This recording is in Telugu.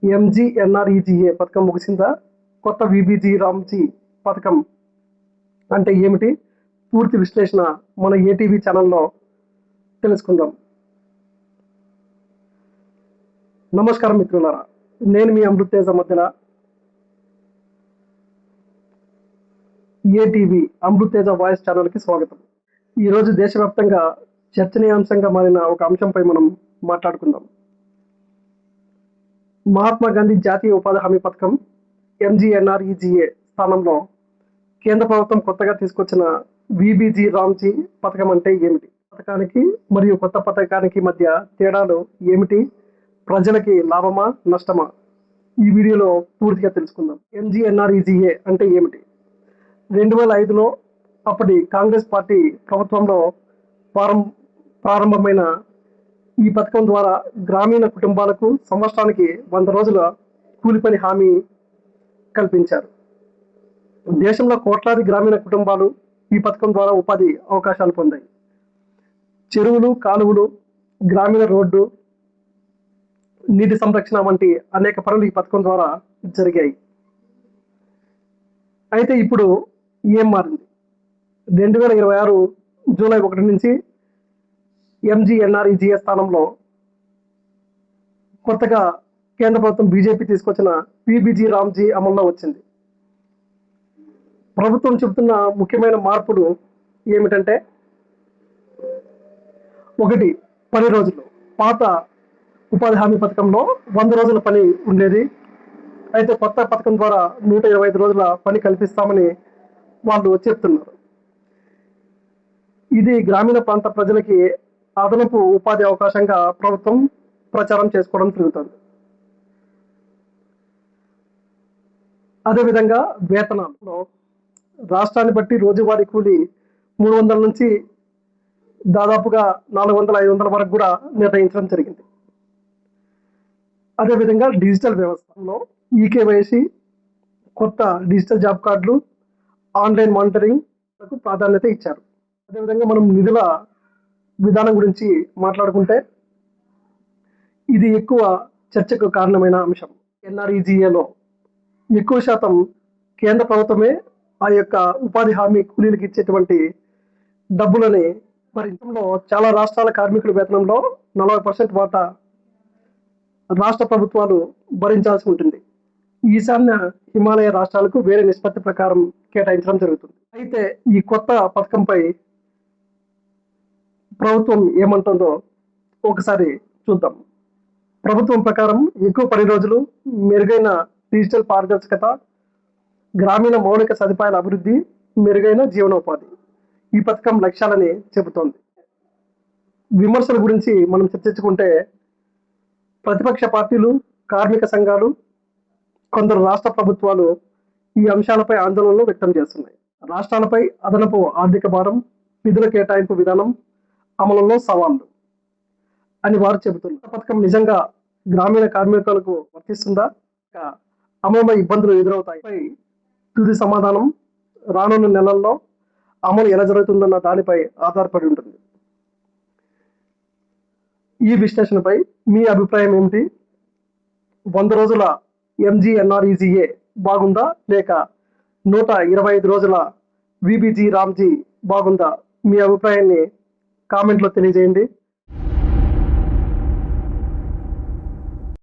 ఎంజీఎన్ఆర్ఈజీఏ పథకం ముగిసిందా? కొత్త విబిజీ రామ్జీ పథకం అంటే ఏమిటి? పూర్తి విశ్లేషణ మన ఏటీవీ ఛానల్లో తెలుసుకుందాం. నమస్కారం మిత్రులారా, నేను మీ అమృత్ తేజ మధ్యన ఏటీవీ అమృత్ తేజ వాయిస్ ఛానల్కి స్వాగతం. ఈరోజు దేశవ్యాప్తంగా చర్చనీయాంశంగా మారిన ఒక అంశంపై మనం మాట్లాడుకుందాం. మహాత్మా గాంధీ జాతీయ ఉపాధి హామీ పథకం ఎంజీఎన్ఆర్ఈజీఏ స్థానంలో కేంద్ర ప్రభుత్వం కొత్తగా తీసుకొచ్చిన విబిజీ రామ్జీ పథకం అంటే ఏమిటి? పథకానికి మరియు కొత్త పథకానికి మధ్య తేడాలు ఏమిటి? ప్రజలకి లాభమా నష్టమా? ఈ వీడియోలో పూర్తిగా తెలుసుకుందాం. ఎంజీఎన్ఆర్ఈజీఏ అంటే ఏమిటి? 2005లో అప్పటి కాంగ్రెస్ పార్టీ ప్రభుత్వంలో ప్రారంభమైన ఈ పథకం ద్వారా గ్రామీణ కుటుంబాలకు సంవత్సరానికి 100 రోజుల కూలి పని హామీ కల్పించారు. దేశంలో కోట్లాది గ్రామీణ కుటుంబాలు ఈ పథకం ద్వారా ఉపాధి అవకాశాలు పొందాయి. చెరువులు, కాలువలు, గ్రామీణ రోడ్డు, నీటి సంరక్షణ వంటి అనేక పనులు ఈ పథకం ద్వారా జరిగాయి. అయితే ఇప్పుడు ఏం మారింది? 2026 జూలై 1 నుంచి ఎంజీఎన్ఆర్ఈజీఏ స్థానంలో కొత్తగా కేంద్ర ప్రభుత్వం బీజేపీ తీసుకొచ్చిన విబిజీ రామ్జీ అమల్లో వచ్చింది. ప్రభుత్వం చెబుతున్న ముఖ్యమైన మార్పులు ఏమిటంటే, 1 10 రోజులు. పాత ఉపాధి హామీ పథకంలో 100 రోజుల పని ఉండేది. అయితే కొత్త పథకం ద్వారా 125 రోజుల పని కల్పిస్తామని వాళ్ళు చెప్తున్నారు. ఇది గ్రామీణ ప్రాంత ప్రజలకి అదనపు ఉపాధి అవకాశంగా ప్రభుత్వం ప్రచారం చేసుకోవడం జరుగుతుంది. అదేవిధంగా వేతనాల్లో రాష్ట్రాన్ని బట్టి రోజువారీ కూలి 300 నుంచి దాదాపుగా 400-500 వరకు కూడా నిర్ణయించడం జరిగింది. అదేవిధంగా డిజిటల్ వ్యవస్థలో ఈకేవైసీ, కొత్త డిజిటల్ జాబ్ కార్డులు, ఆన్లైన్ మానిటరింగ్కు ప్రాధాన్యత ఇచ్చారు. అదేవిధంగా మనం నిధుల విధానం గురించి మాట్లాడుకుంటే, ఇది ఎక్కువ చర్చకు కారణమైన అంశం. ఎన్ఆర్ఈజీఏలో ఎక్కువ శాతం కేంద్ర ప్రభుత్వమే ఆ యొక్క ఉపాధి హామీ కూలీలకు ఇచ్చేటువంటి డబ్బులని భరించడంలో చాలా రాష్ట్రాల కార్మికుల వేతనంలో 40% వాటా రాష్ట్ర ప్రభుత్వాలు భరించాల్సి ఉంటుంది. ఈశాన్య హిమాలయ రాష్ట్రాలకు వేరే నిష్పత్తి ప్రకారం కేటాయించడం జరుగుతుంది. అయితే ఈ కొత్త పథకంపై ప్రభుత్వం ఏమంటుందో ఒకసారి చూద్దాం. ప్రభుత్వం ప్రకారం ఎక్కువ పని రోజులు, మెరుగైన డిజిటల్ పారదర్శకత, గ్రామీణ మౌలిక సదుపాయాల అభివృద్ధి, మెరుగైన జీవనోపాధి ఈ పథకం లక్ష్యాలని చెబుతోంది. విమర్శల గురించి మనం చర్చించుకుంటే, ప్రతిపక్ష పార్టీలు, కార్మిక సంఘాలు, కొందరు రాష్ట్ర ప్రభుత్వాలు ఈ అంశాలపై ఆందోళనలు వ్యక్తం చేస్తున్నాయి. రాష్ట్రాలపై అదనపు ఆర్థిక భారం, నిధుల కేటాయింపు విధానం, అమలులో సవాళ్లు అని వారు చెబుతున్నారు. పథకం నిజంగా గ్రామీణ కార్మికులకు వర్తిస్తుందా? అమలులో ఇబ్బందులు ఎదురవుతాయి. తుది సమాధానం రానున్న నెలల్లో అమలు ఎలా జరుగుతుందన్న దానిపై ఆధారపడి ఉంటుంది. ఈ విశ్లేషణపై మీ అభిప్రాయం ఏమిటి? 100 రోజుల ఎంజీఎన్ఆర్ఈజీఏ బాగుందా, లేక 125 రోజుల విబిజీ రామ్జీ బాగుందా? మీ అభిప్రాయాన్ని కామెంట్లో తెలియజేయండి.